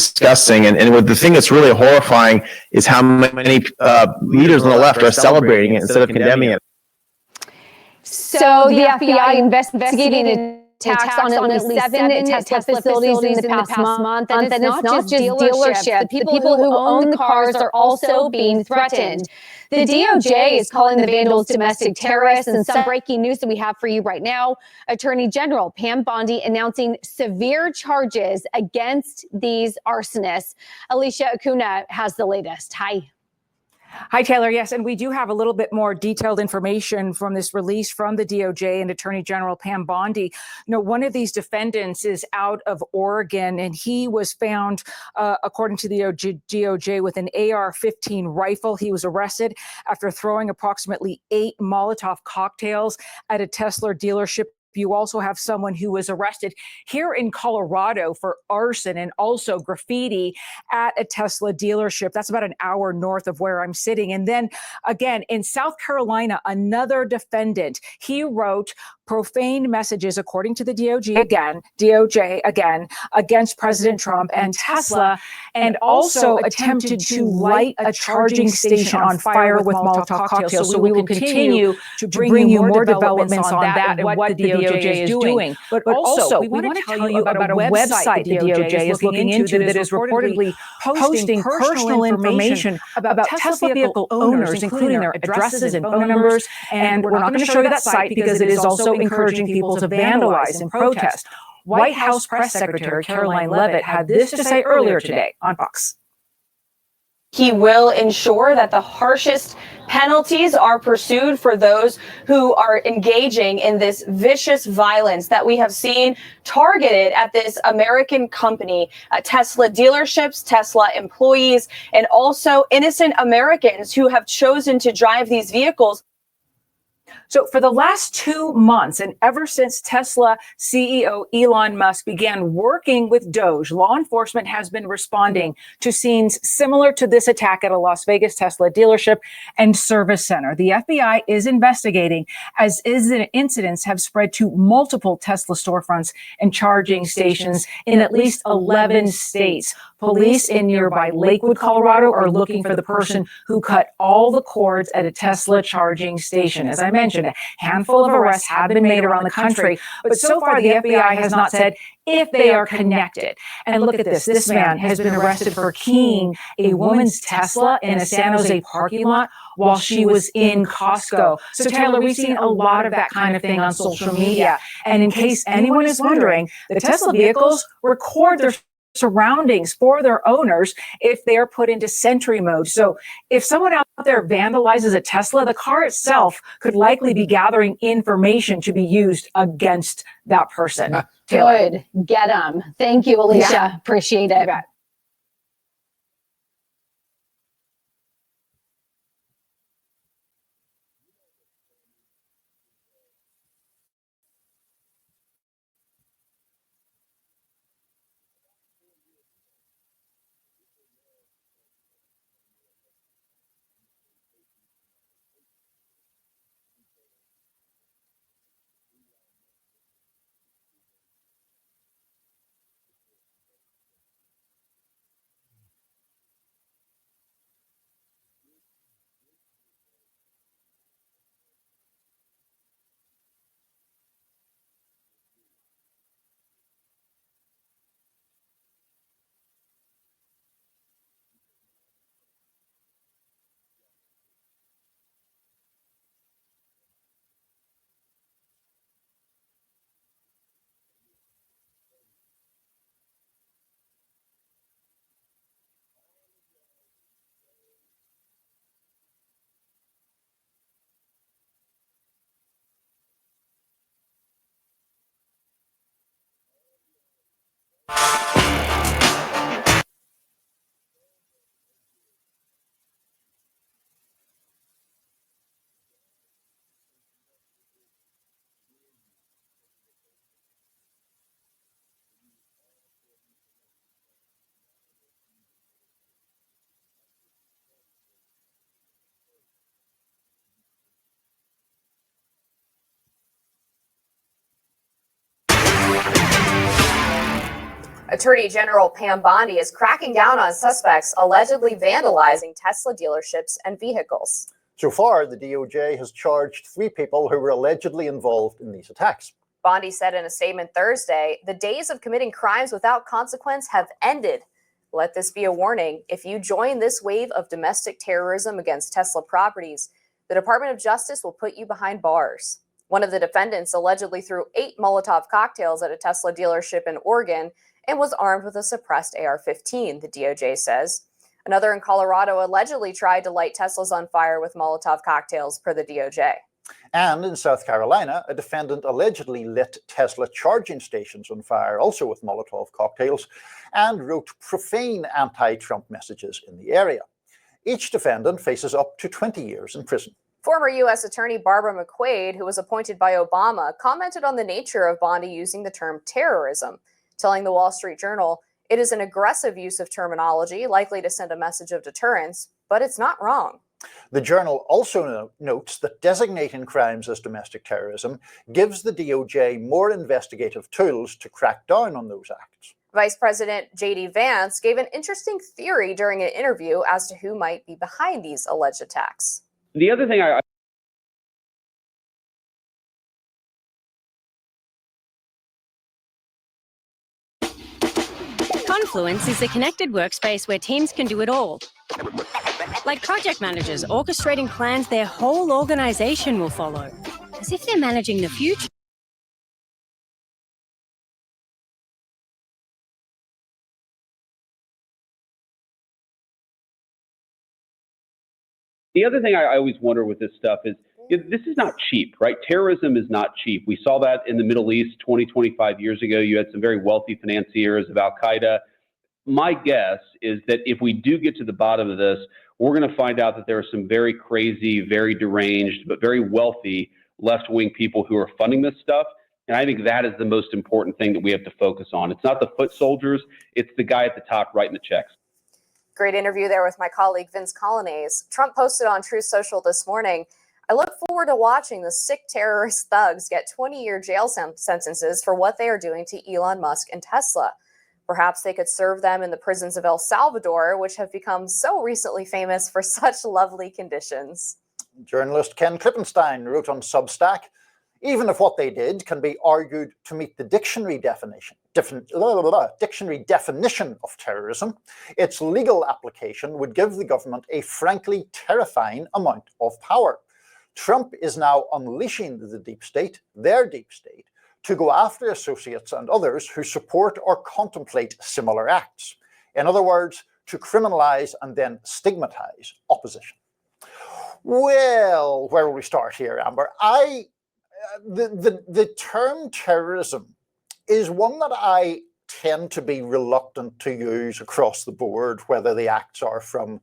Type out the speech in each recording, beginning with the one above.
disgusting. And the thing that's really horrifying is how many leaders on the left are celebrating it instead of condemning it. So the FBI investigating attacks on at least 7 Tesla facilities in the past month. And it's not just dealership. The people who own the cars are also being threatened. The DOJ is calling the vandals domestic terrorists. And some breaking news that we have for you right now, Attorney General Pam Bondi announcing severe charges against these arsonists. Alicia Acuna has the latest. Hi. Hi, Taylor. Yes, and we do have a little bit more detailed information from this release from the DOJ and Attorney General Pam Bondi. One of these defendants is out of Oregon, and he was found, according to the DOJ, with an AR-15 rifle. He was arrested after throwing approximately 8 Molotov cocktails at a Tesla dealership. You also have someone who was arrested here in Colorado for arson and also graffiti at a Tesla dealership. That's about an hour north of where I'm sitting. And then again, in South Carolina, another defendant, he wrote profane messages, according to the DOJ again, against President Trump and Tesla, and also attempted to light a charging station on fire with Molotov cocktails. So we will continue to bring you more developments on that and what the DOJ is doing. But also, we want to tell you about a website the DOJ is looking into that is reportedly posting personal information about Tesla vehicle owners, including their addresses and phone numbers. And we're not going to show you that site because it is also encouraging people to vandalize and protest. White House Press Secretary Caroline Leavitt had this to say earlier today on Fox. He will ensure that the harshest penalties are pursued for those who are engaging in this vicious violence that we have seen targeted at this American company, Tesla dealerships, Tesla employees, and also innocent Americans who have chosen to drive these vehicles. So for the last 2 months, and ever since Tesla CEO Elon Musk began working with Doge, law enforcement has been responding to scenes similar to this attack at a Las Vegas Tesla dealership and service center. The FBI is investigating as incidents have spread to multiple Tesla storefronts and charging stations in at least 11 states. Police in nearby Lakewood, Colorado are looking for the person who cut all the cords at a Tesla charging station. As I mentioned, a handful of arrests have been made around the country, but so far the FBI has not said if they are connected. And look at this. This man has been arrested for keying a woman's Tesla in a San Jose parking lot while she was in Costco. So Taylor, we've seen a lot of that kind of thing on social media. And in case anyone is wondering, the Tesla vehicles record their surroundings for their owners if they are put into Sentry mode. So if someone out there vandalizes a Tesla, the car itself could likely be gathering information to be used against that person. Good. Get them. Thank you, Alicia. Yeah. Appreciate it. Attorney General Pam Bondi is cracking down on suspects allegedly vandalizing Tesla dealerships and vehicles. So far, the DOJ has charged 3 people who were allegedly involved in these attacks. Bondi said in a statement Thursday, "The days of committing crimes without consequence have ended. Let this be a warning. If you join this wave of domestic terrorism against Tesla properties, the Department of Justice will put you behind bars." One of the defendants allegedly threw 8 Molotov cocktails at a Tesla dealership in Oregon and was armed with a suppressed AR-15, the DOJ says. Another in Colorado allegedly tried to light Teslas on fire with Molotov cocktails, per the DOJ. And in South Carolina, a defendant allegedly lit Tesla charging stations on fire, also with Molotov cocktails, and wrote profane anti-Trump messages in the area. Each defendant faces up to 20 years in prison. Former U.S. Attorney Barbara McQuaid, who was appointed by Obama, commented on the nature of Bondi using the term terrorism, telling the Wall Street Journal, "It is an aggressive use of terminology, likely to send a message of deterrence, but it's not wrong." The Journal also notes that designating crimes as domestic terrorism gives the DOJ more investigative tools to crack down on those acts. Vice President J.D. Vance gave an interesting theory during an interview as to who might be behind these alleged attacks. The other thing Confluence is the connected workspace where teams can do it all. Like project managers orchestrating plans their whole organization will follow, as if they're managing the future. The other thing I always wonder with this stuff is this is not cheap, right? Terrorism is not cheap. We saw that in the Middle East 20, 25 years ago. You had some very wealthy financiers of Al-Qaeda. My guess is that if we do get to the bottom of this, we're going to find out that there are some very crazy, very deranged, but very wealthy left-wing people who are funding this stuff. And I think that is the most important thing that we have to focus on. It's not the foot soldiers. It's the guy at the top writing the checks. Great interview there with my colleague Vince Colonnese. Trump posted on Truth Social this morning, "I look forward to watching the sick terrorist thugs get 20-year jail sentences for what they are doing to Elon Musk and Tesla. Perhaps they could serve them in the prisons of El Salvador, which have become so recently famous for such lovely conditions." Journalist Ken Klippenstein wrote on Substack, "Even if what they did can be argued to meet the dictionary definition of terrorism, its legal application would give the government a frankly terrifying amount of power. Trump is now unleashing the deep state, their deep state, to go after associates and others who support or contemplate similar acts. In other words, to criminalize and then stigmatize opposition." Well, where will we start here, Amber? The term terrorism is one that I tend to be reluctant to use across the board, whether the acts are from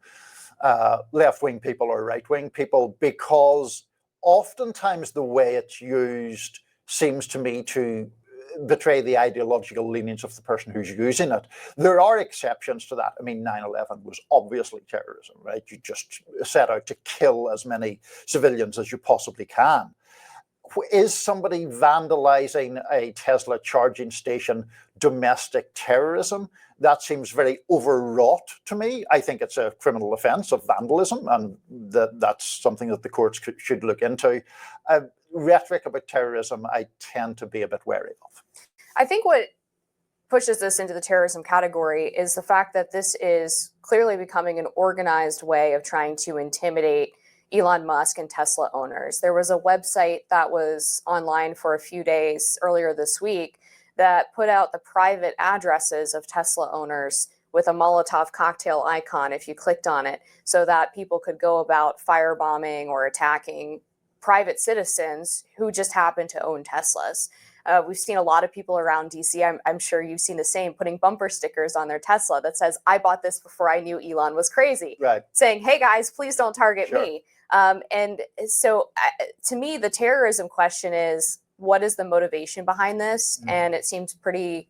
left-wing people or right-wing people, because oftentimes the way it's used seems to me to betray the ideological leanings of the person who's using it. There are exceptions to that. I mean, 9/11 was obviously terrorism, right? You just set out to kill as many civilians as you possibly can. Is somebody vandalizing a Tesla charging station domestic terrorism? That seems very overwrought to me. I think it's a criminal offense of vandalism, and that's something that the courts should look into. Rhetoric about terrorism, I tend to be a bit wary of. I think what pushes this into the terrorism category is the fact that this is clearly becoming an organized way of trying to intimidate Elon Musk and Tesla owners. There was a website that was online for a few days earlier this week that put out the private addresses of Tesla owners with a Molotov cocktail icon if you clicked on it, so that people could go about firebombing or attacking private citizens who just happen to own Teslas. We've seen a lot of people around DC, I'm sure you've seen the same, putting bumper stickers on their Tesla that says, "I bought this before I knew Elon was crazy," right, saying, "Hey guys, please don't target me." And so to me, the terrorism question is, what is the motivation behind this? And it seems pretty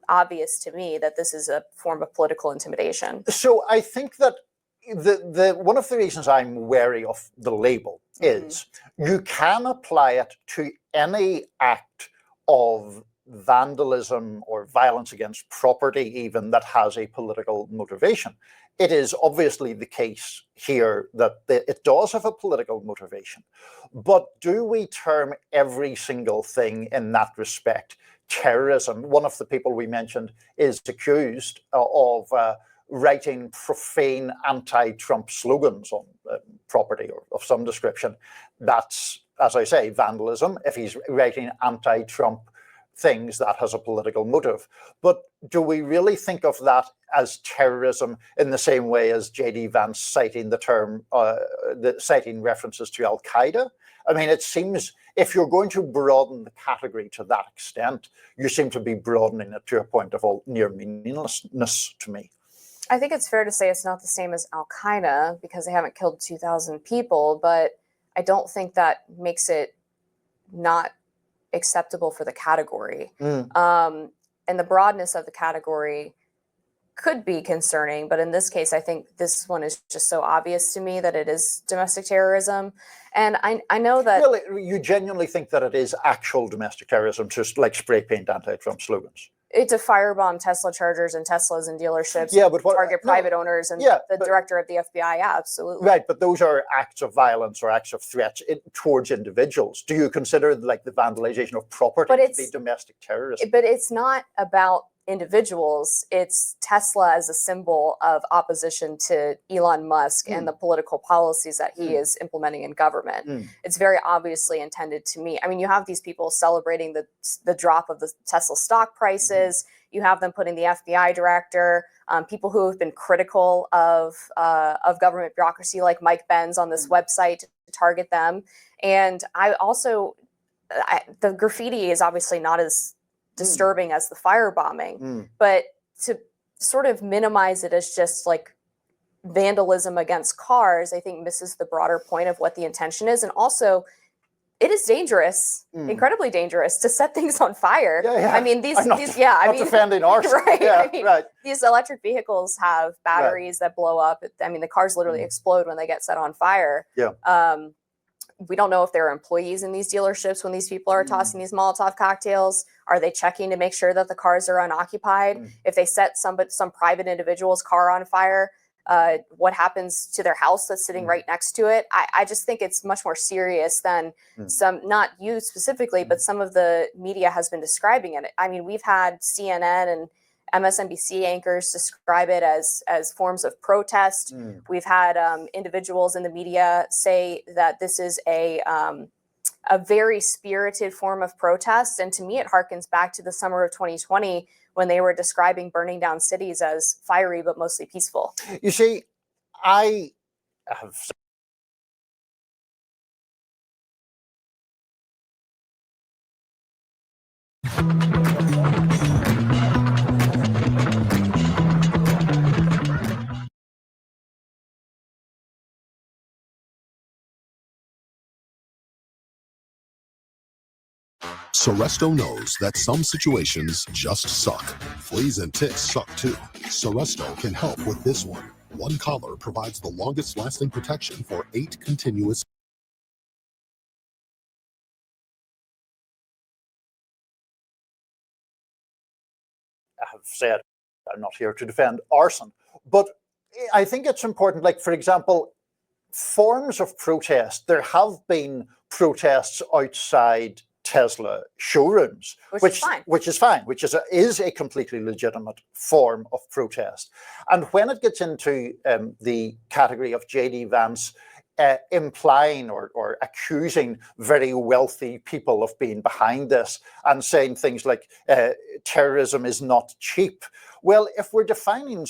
obvious to me that this is a form of political intimidation. So I think that the one of the reasons I'm wary of the label is you can apply it to any act of vandalism or violence against property even that has a political motivation. It is obviously the case here that it does have a political motivation. But do we term every single thing in that respect terrorism? One of the people we mentioned is accused of writing profane anti-Trump slogans on property or of some description. That's, as I say, vandalism. If he's writing anti-Trump things, that has a political motive. But do we really think of that as terrorism in the same way as J.D. Vance citing the term, citing references to Al-Qaeda? I mean, it seems if you're going to broaden the category to that extent, you seem to be broadening it to a point of near meaninglessness to me. I think it's fair to say it's not the same as Al-Qaeda because they haven't killed 2,000 people, but I don't think that makes it not acceptable for the category. And the broadness of the category could be concerning, but in this case, I think this one is just so obvious to me that it is domestic terrorism. And I know that... Really, you genuinely think that it is actual domestic terrorism, just like spray paint anti-Trump slogans? To firebomb Tesla chargers and Teslas and dealerships, target private owners and the director of the FBI, yeah, absolutely. Right, but those are acts of violence or acts of threats towards individuals. Do you consider like the vandalization of property to be domestic terrorism? But it's not about individuals. It's Tesla as a symbol of opposition to Elon Musk and the political policies that he is implementing in government. It's very obviously intended to me. I mean, you have these people celebrating the drop of the Tesla stock prices. You have them putting the FBI director, people who have been critical of government bureaucracy, like Mike Benz, on this website to target them. And I also, the graffiti is obviously not as disturbing as the firebombing, but to sort of minimize it as just like vandalism against cars, I think misses the broader point of what the intention is. And also, it is dangerous, incredibly dangerous, to set things on fire. I mean, defending arson. Right. These electric vehicles have batteries that blow up. I mean, the cars literally explode when they get set on fire. We don't know if there are employees in these dealerships when these people are tossing these Molotov cocktails. Are they checking to make sure that the cars are unoccupied? If they set some private individual's car on fire, what happens to their house that's sitting right next to it? I just think it's much more serious than not you specifically, but some of the media has been describing it. I mean, we've had CNN and MSNBC anchors describe it as forms of protest. We've had individuals in the media say that this is a very spirited form of protest. And to me, it harkens back to the summer of 2020 when they were describing burning down cities as fiery but mostly peaceful. You see, I have... Seresto knows that some situations just suck. Fleas and ticks suck too. Seresto can help with this one. One collar provides the longest lasting protection for 8 continuous. I have said I'm not here to defend arson, but I think it's important, like, for example, forms of protest. There have been protests outside Tesla showrooms, which is fine, which is a completely legitimate form of protest. And when it gets into the category of J.D. Vance implying or accusing very wealthy people of being behind this and saying things like terrorism is not cheap. Well, if we're defining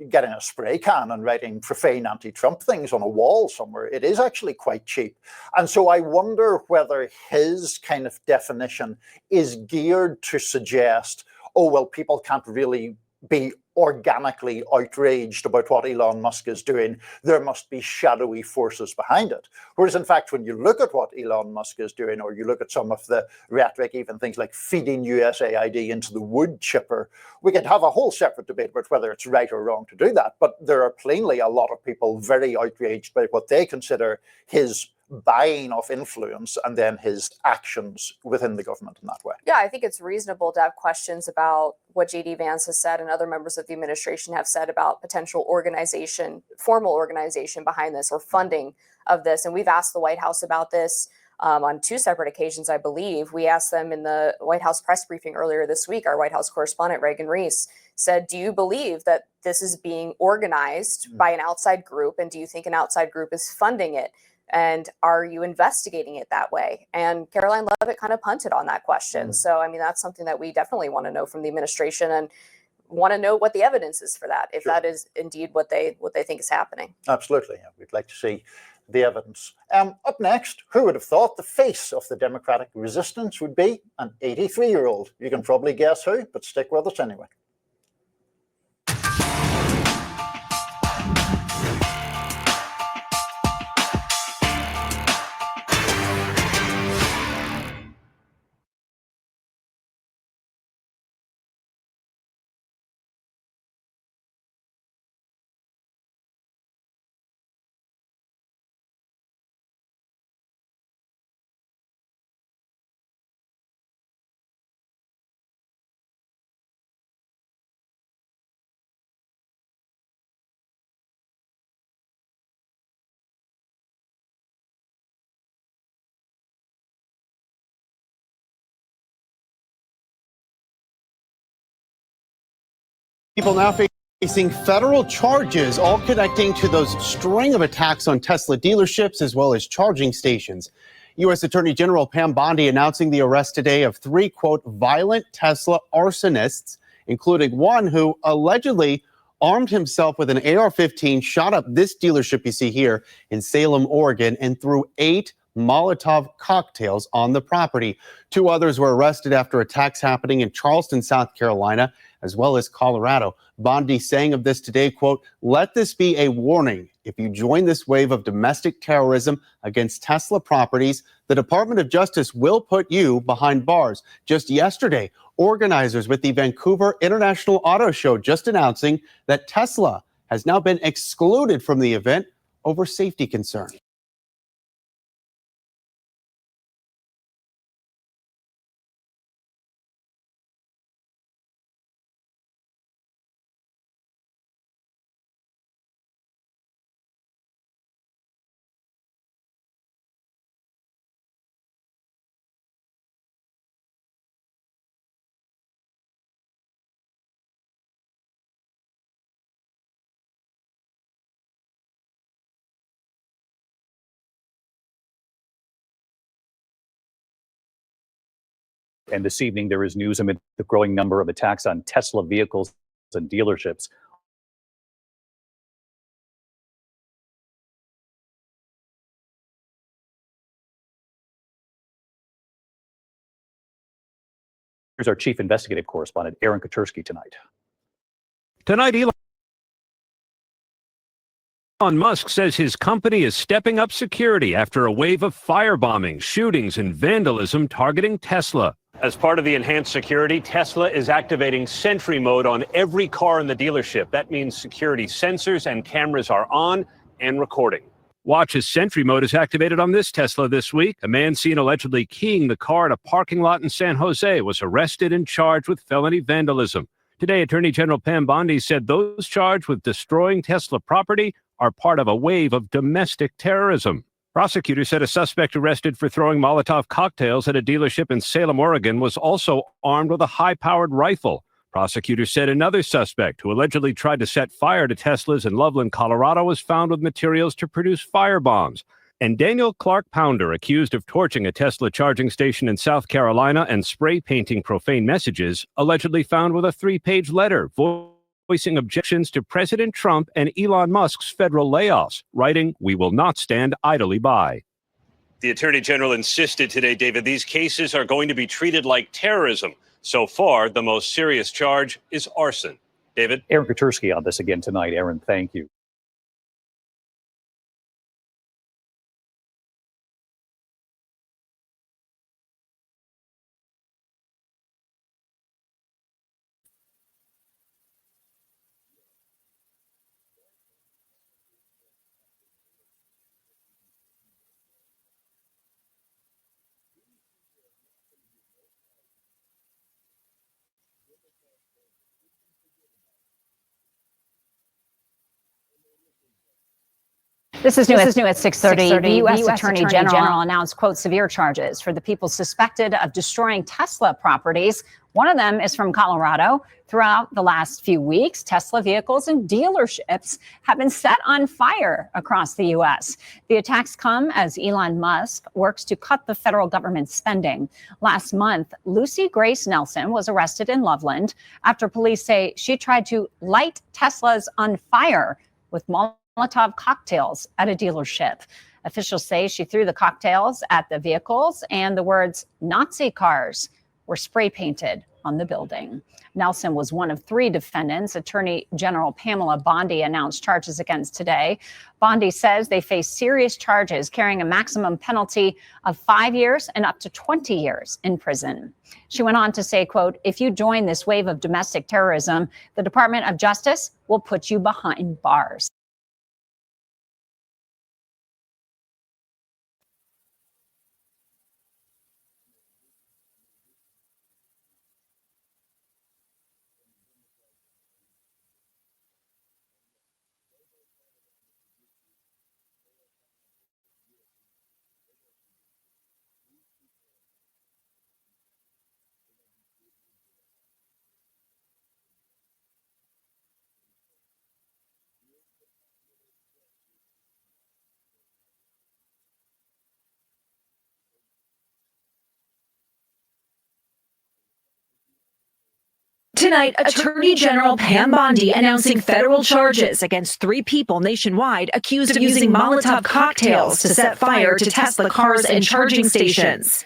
getting a spray can and writing profane anti-Trump things on a wall somewhere, it is actually quite cheap. And so I wonder whether his kind of definition is geared to suggest, oh, well, people can't really be organically outraged about what Elon Musk is doing. There must be shadowy forces behind it. Whereas, in fact, when you look at what Elon Musk is doing, or you look at some of the rhetoric, even things like feeding USAID into the wood chipper, we could have a whole separate debate about whether it's right or wrong to do that. But there are plainly a lot of people very outraged by what they consider his buying of influence and then his actions within the government in that way. Yeah, I think it's reasonable to have questions about what JD Vance has said and other members of the administration have said about potential organization, formal organization behind this or funding of this. And we've asked the White House about this on 2 separate occasions, I believe. We asked them in the White House press briefing earlier this week. Our White House correspondent, Reagan Reese, said, do you believe that this is being organized by an outside group? And do you think an outside group is funding it? And are you investigating it that way? And Caroline Leavitt kind of punted on that question. So, I mean, that's something that we definitely want to know from the administration and want to know what the evidence is for that, if that is indeed what they think is happening. Absolutely. Yeah. We'd like to see the evidence. Up next, who would have thought the face of the Democratic resistance would be an 83-year-old? You can probably guess who, but stick with us anyway. People now facing federal charges, all connecting to those string of attacks on Tesla dealerships as well as charging stations. U.S. Attorney General Pam Bondi announcing the arrest today of 3, quote, violent Tesla arsonists, including one who allegedly armed himself with an AR-15, shot up this dealership you see here in Salem, Oregon, and threw 8 Molotov cocktails on the property. 2 others were arrested after attacks happening in Charleston, South Carolina, as well as Colorado. Bondi saying of this today, quote, let this be a warning. If you join this wave of domestic terrorism against Tesla properties, the Department of Justice will put you behind bars. Just yesterday, organizers with the Vancouver International Auto Show just announcing that Tesla has now been excluded from the event over safety concerns. And this evening, there is news amid the growing number of attacks on Tesla vehicles and dealerships. Here's our chief investigative correspondent, Aaron Katersky, tonight. Tonight, Elon Musk says his company is stepping up security after a wave of firebombing, shootings, and vandalism targeting Tesla. As part of the enhanced security, Tesla is activating Sentry mode on every car in the dealership. That means security sensors and cameras are on and recording. Watch as Sentry mode is activated on this Tesla this week. A man seen allegedly keying the car at a parking lot in San Jose was arrested and charged with felony vandalism. Today, Attorney General Pam Bondi said those charged with destroying Tesla property are part of a wave of domestic terrorism. Prosecutors said a suspect arrested for throwing Molotov cocktails at a dealership in Salem, Oregon, was also armed with a high-powered rifle. Prosecutors said another suspect who allegedly tried to set fire to Teslas in Loveland, Colorado, was found with materials to produce fire bombs. And Daniel Clark Pounder, accused of torching a Tesla charging station in South Carolina and spray painting profane messages, allegedly found with a 3-page letter voicing objections to President Trump and Elon Musk's federal layoffs, writing, "We will not stand idly by." The Attorney General insisted today, David, these cases are going to be treated like terrorism. So far, the most serious charge is arson. David? Aaron Katursky on this again tonight. Aaron, thank you. This is new at 6:30. The U.S. Attorney General announced, quote, severe charges for the people suspected of destroying Tesla properties. One of them is from Colorado. Throughout the last few weeks, Tesla vehicles and dealerships have been set on fire across the U.S. The attacks come as Elon Musk works to cut the federal government's spending. Last month, Lucy Grace Nelson was arrested in Loveland after police say she tried to light Teslas on fire with Molotov cocktails at a dealership. Officials say she threw the cocktails at the vehicles and the words Nazi cars were spray painted on the building. Nelson was one of 3 defendants Attorney General Pamela Bondi announced charges against today. Bondi says they face serious charges carrying a maximum penalty of 5 years and up to 20 years in prison. She went on to say, quote, if you join this wave of domestic terrorism, the Department of Justice will put you behind bars. Tonight, Attorney General Pam Bondi announcing federal charges against 3 people nationwide accused of using Molotov cocktails to set fire to Tesla cars and charging stations.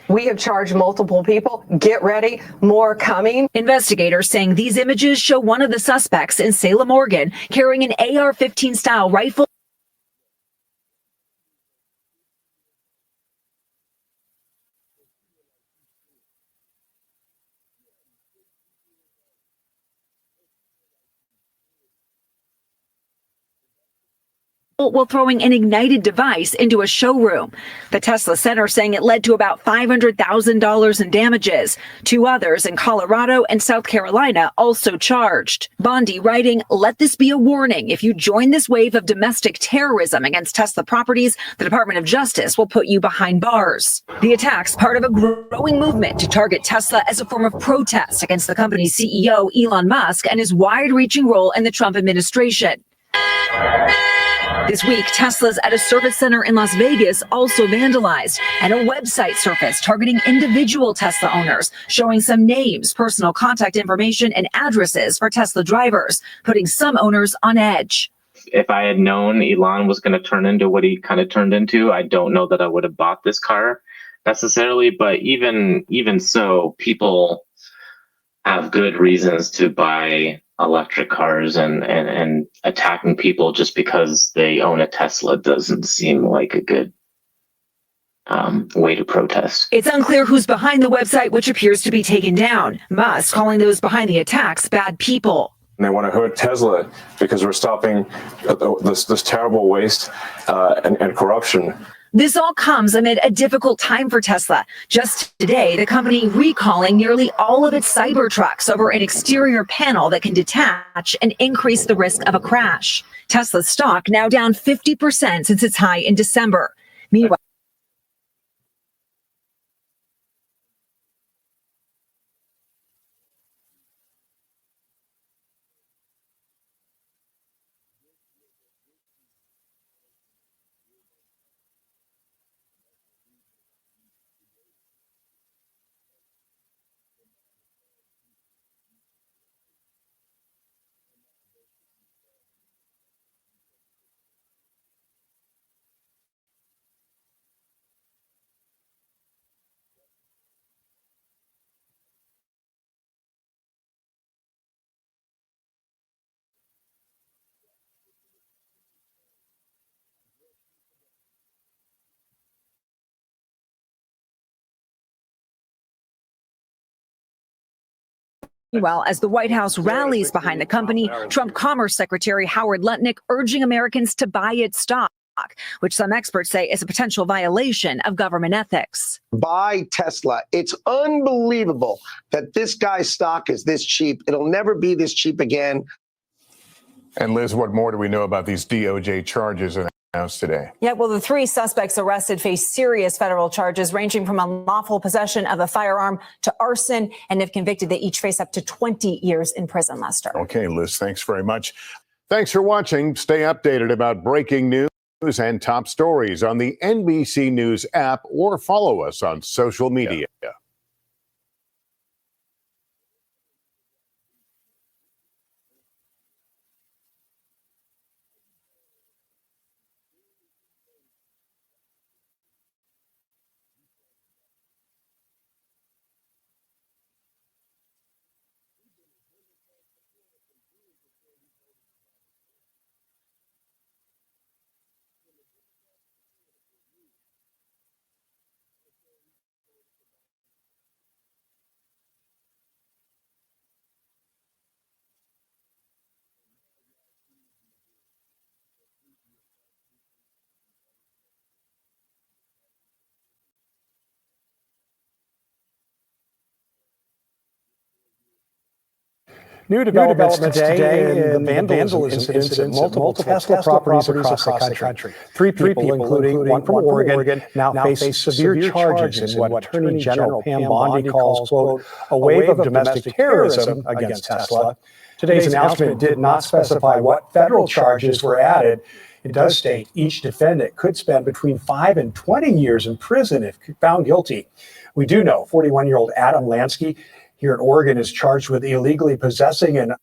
We have charged multiple people. Get ready, more coming. Investigators saying these images show one of the suspects in Salem, Oregon, carrying an AR-15 style rifle. While throwing an ignited device into a showroom. The Tesla Center saying it led to about $500,000 in damages. 2 others in Colorado and South Carolina also charged. Bondi writing, let this be a warning. If you join this wave of domestic terrorism against Tesla properties, the Department of Justice will put you behind bars. The attacks part of a growing movement to target Tesla as a form of protest against the company's CEO, Elon Musk, and his wide-reaching role in the Trump administration. This week, Teslas at a service center in Las Vegas also vandalized, and a website surfaced targeting individual Tesla owners, showing some names, personal contact information, and addresses for Tesla drivers, putting some owners on edge. if I had known Elon was going to turn into what he kind of turned into, I don't know that I would have bought this car necessarily. But even so, people have good reasons to buy electric cars, and attacking people just because they own a Tesla doesn't seem like a good way to protest. It's unclear who's behind the website, which appears to be taken down. Musk calling those behind the attacks bad people. And they want to hurt Tesla because we're stopping this terrible waste and corruption. This all comes amid a difficult time for Tesla. Just today, the company recalling nearly all of its Cybertrucks over an exterior panel that can detach and increase the risk of a crash. Tesla's stock now down 50% since its high in December. Meanwhile, as the White House rallies behind the company, Trump Commerce Secretary Howard Lutnick urging Americans to buy its stock, which some experts say is a potential violation of government ethics. Buy Tesla. It's unbelievable that this guy's stock is this cheap. It'll never be this cheap again. And Liz, what more do we know about these DOJ charges announced today? Yeah, well, the three suspects arrested face serious federal charges ranging from unlawful possession of a firearm to arson. And if convicted, they each face up to 20 years in prison, Lester. Okay, Liz, thanks very much. Thanks for watching. Stay updated about breaking news and top stories on the NBC News app or follow us on social media. New developments today in the vandalism incidents at multiple Tesla properties across the country. Three people, including one from Oregon, now face severe charges in what Attorney General Pam Bondi calls, quote, a wave of domestic terrorism against Tesla. Today's announcement did not specify what federal charges were added. It does state each defendant could spend between 5 and 20 years in prison if found guilty. We do know 41-year-old Adam Lansky here in Oregon is charged with illegally possessing an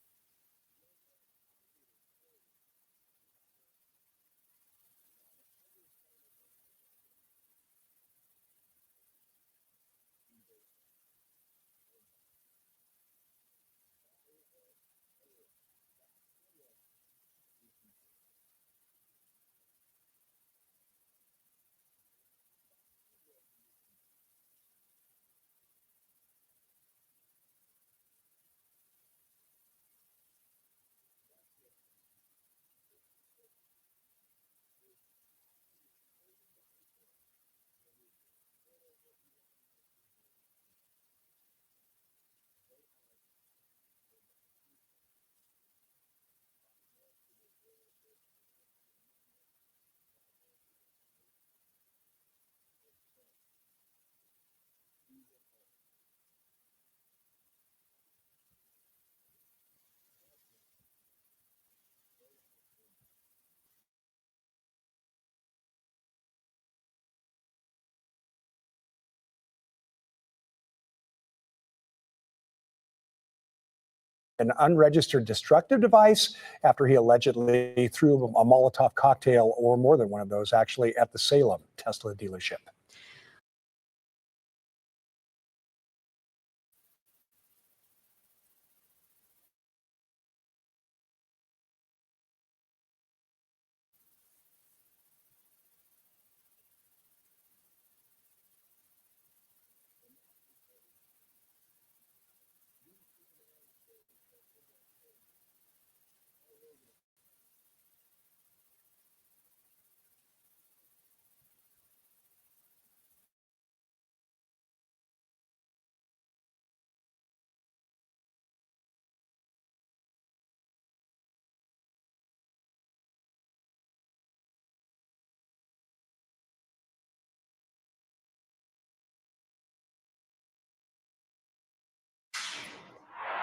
an unregistered destructive device after he allegedly threw a Molotov cocktail, or more than one of those actually, at the Salem Tesla dealership.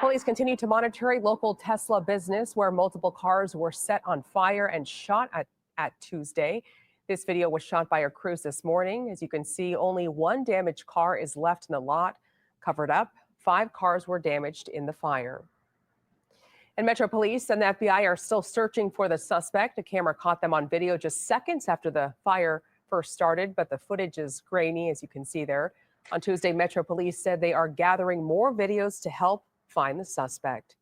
Police continue to monitor a local Tesla business where multiple cars were set on fire and shot at Tuesday. This video was shot by our crews this morning. As you can see, only one damaged car is left in the lot, covered up. 5 cars were damaged in the fire. And Metro Police and the FBI are still searching for the suspect. A camera caught them on video just seconds after the fire first started, but the footage is grainy, as you can see there. On Tuesday, Metro Police said they are gathering more videos to help find the suspect.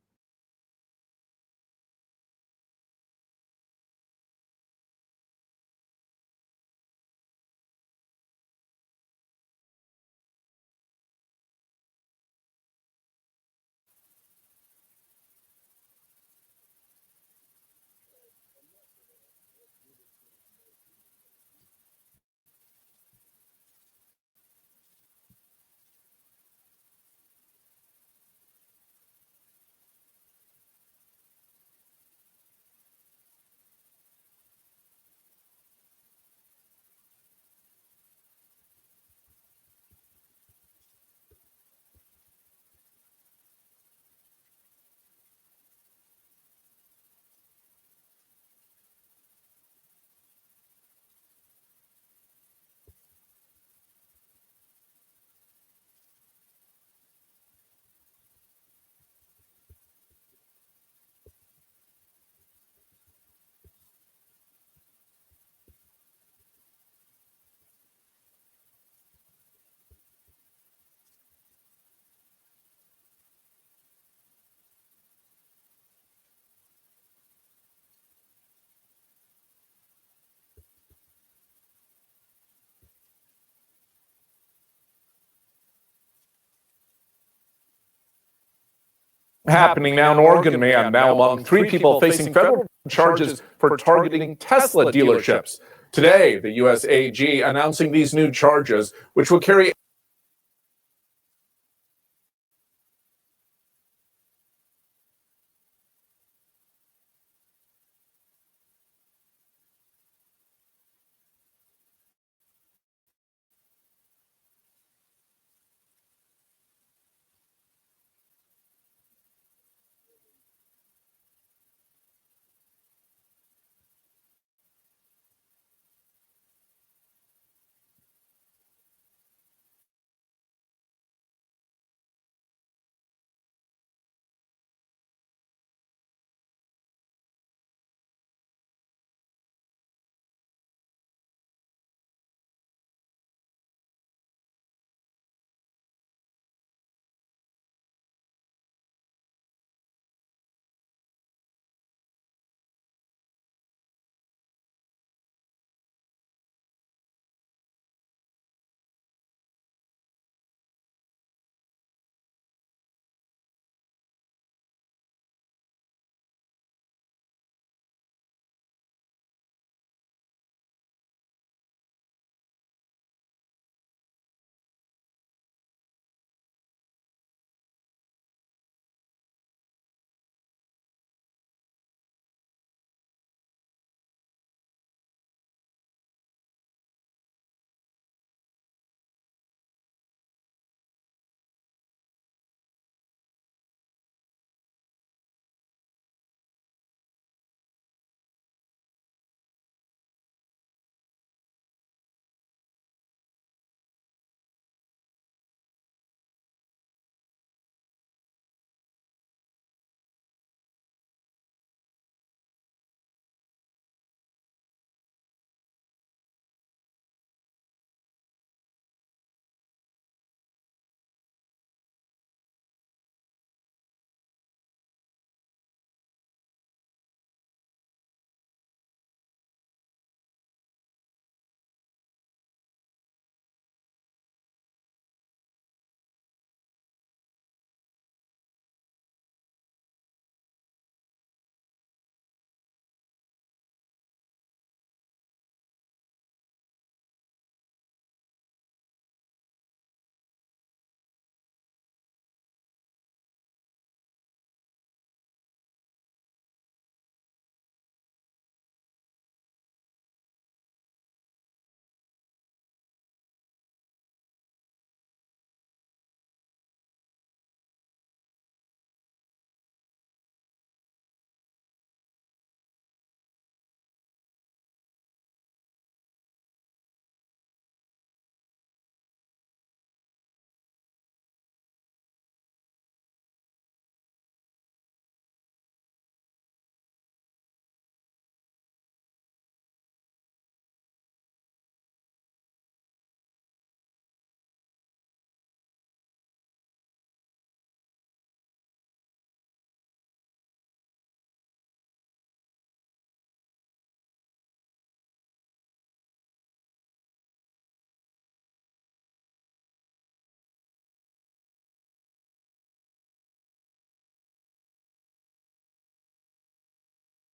Happening now in Oregon, man, now among 3 people facing federal charges for targeting Tesla dealerships. Today, the U.S. AG announcing these new charges, which will carry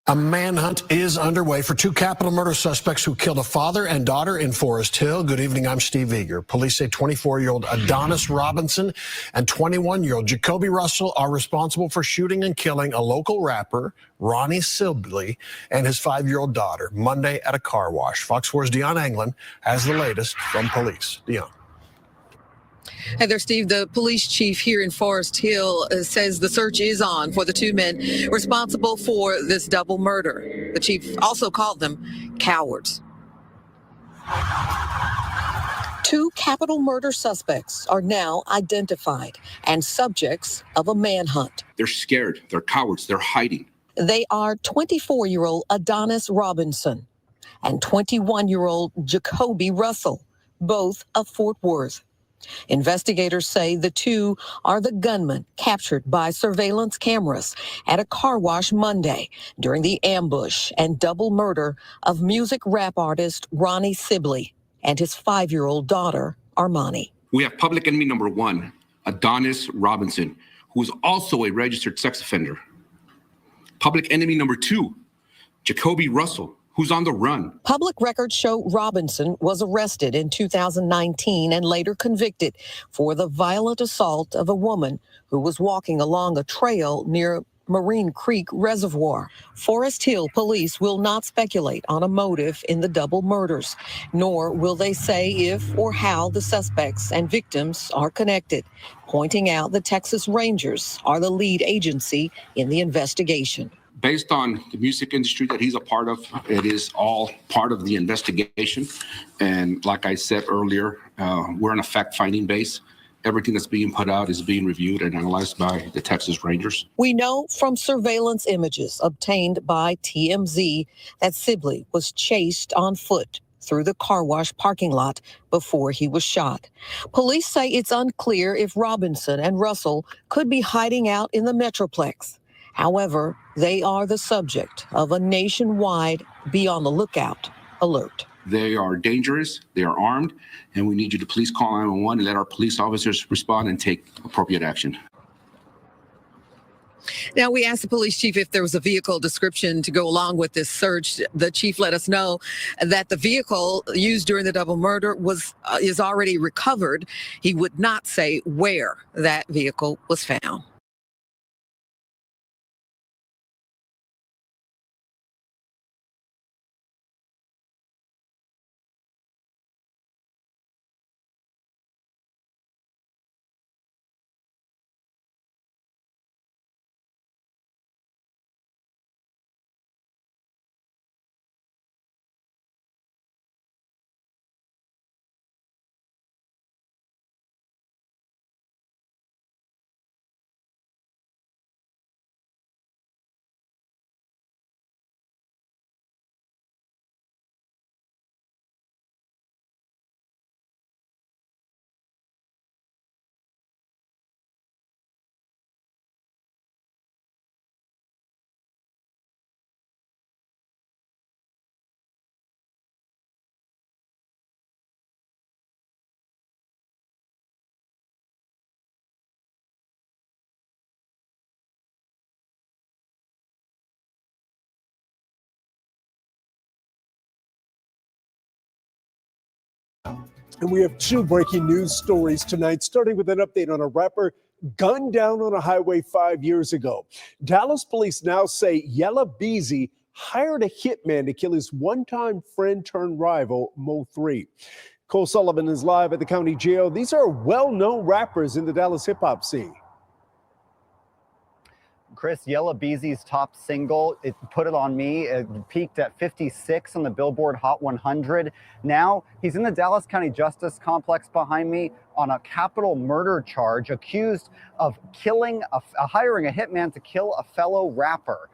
A manhunt is underway for two capital murder suspects who killed a father and daughter in Forest Hill. Good evening, I'm Steve Eager. Police say 24-year-old Adonis Robinson and 21-year-old Jacoby Russell are responsible for shooting and killing a local rapper, Ronnie Sibley, and his 5-year-old daughter Monday at a car wash. Fox 4's Dion Anglin has the latest from police. Dion. Hey there, Steve. The police chief here in Forest Hill says the search is on for the two men responsible for this double murder. The chief also called them cowards. Two capital murder suspects are now identified and subjects of a manhunt. They're scared. They're cowards. They're hiding. They are 24-year-old Adonis Robinson and 21-year-old Jacoby Russell, both of Fort Worth. Investigators say the two are the gunmen captured by surveillance cameras at a car wash Monday during the ambush and double murder of music rap artist Ronnie Sibley and his 5-year-old daughter, Armani. We have public enemy number one, Adonis Robinson, who is also a registered sex offender. Public enemy number two, Jacoby Russell, who's on the run. Public records show Robinson was arrested in 2019 and later convicted for the violent assault of a woman who was walking along a trail near Marine Creek Reservoir. Forest Hill police will not speculate on a motive in the double murders, nor will they say if or how the suspects and victims are connected, pointing out the Texas Rangers are the lead agency in the investigation. Based on the music industry that he's a part of, it is all part of the investigation. And like I said earlier, we're in a fact-finding base. Everything that's being put out is being reviewed and analyzed by the Texas Rangers. We know from surveillance images obtained by TMZ that Sibley was chased on foot through the car wash parking lot before he was shot. Police say it's unclear if Robinson and Russell could be hiding out in the Metroplex. However, they are the subject of a nationwide be on the lookout alert. They are dangerous, they are armed, and we need you to please call 911 and let our police officers respond and take appropriate action. Now, we asked the police chief if there was a vehicle description to go along with this search. The chief let us know that the vehicle used during the double murder is already recovered. He would not say where that vehicle was found. And we have two breaking news stories tonight, starting with an update on a rapper gunned down on a highway 5 years ago. Dallas police now say Yella Beezy hired a hitman to kill his one-time friend turned rival, Mo 3. Cole Sullivan is live at the county jail. These are well-known rappers in the Dallas hip-hop scene. Chris, Yella Beezy's top single, It Put It On Me, it peaked at 56 on the Billboard Hot 100. Now he's in the Dallas County Justice Complex behind me on a capital murder charge, accused of hiring a hitman to kill a fellow rapper.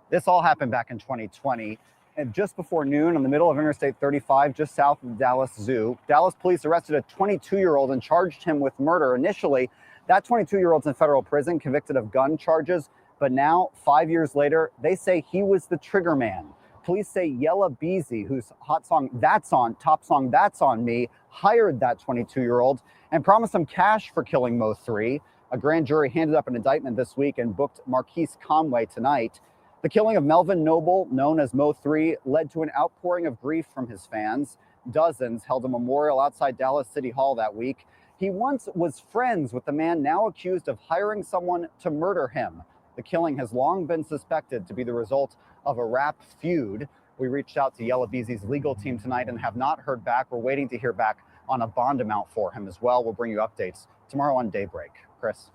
This all happened back in 2020. And just before noon on the middle of Interstate 35, just south of the Dallas Zoo, Dallas police arrested a 22-year-old and charged him with murder. Initially, that 22-year-old's in federal prison, convicted of gun charges. But now, 5 years later, they say he was the trigger man. Police say Yella Beezy, whose top song That's On Me, hired that 22-year-old and promised him cash for killing Mo 3. A grand jury handed up an indictment this week and booked Marquise Conway tonight. The killing of Melvin Noble, known as Mo3, led to an outpouring of grief from his fans. Dozens held a memorial outside Dallas City Hall that week. He once was friends with the man now accused of hiring someone to murder him. The killing has long been suspected to be the result of a rap feud. We reached out to Yella Beezy's legal team tonight and have not heard back. We're waiting to hear back on a bond amount for him as well. We'll bring you updates tomorrow on Daybreak. Chris.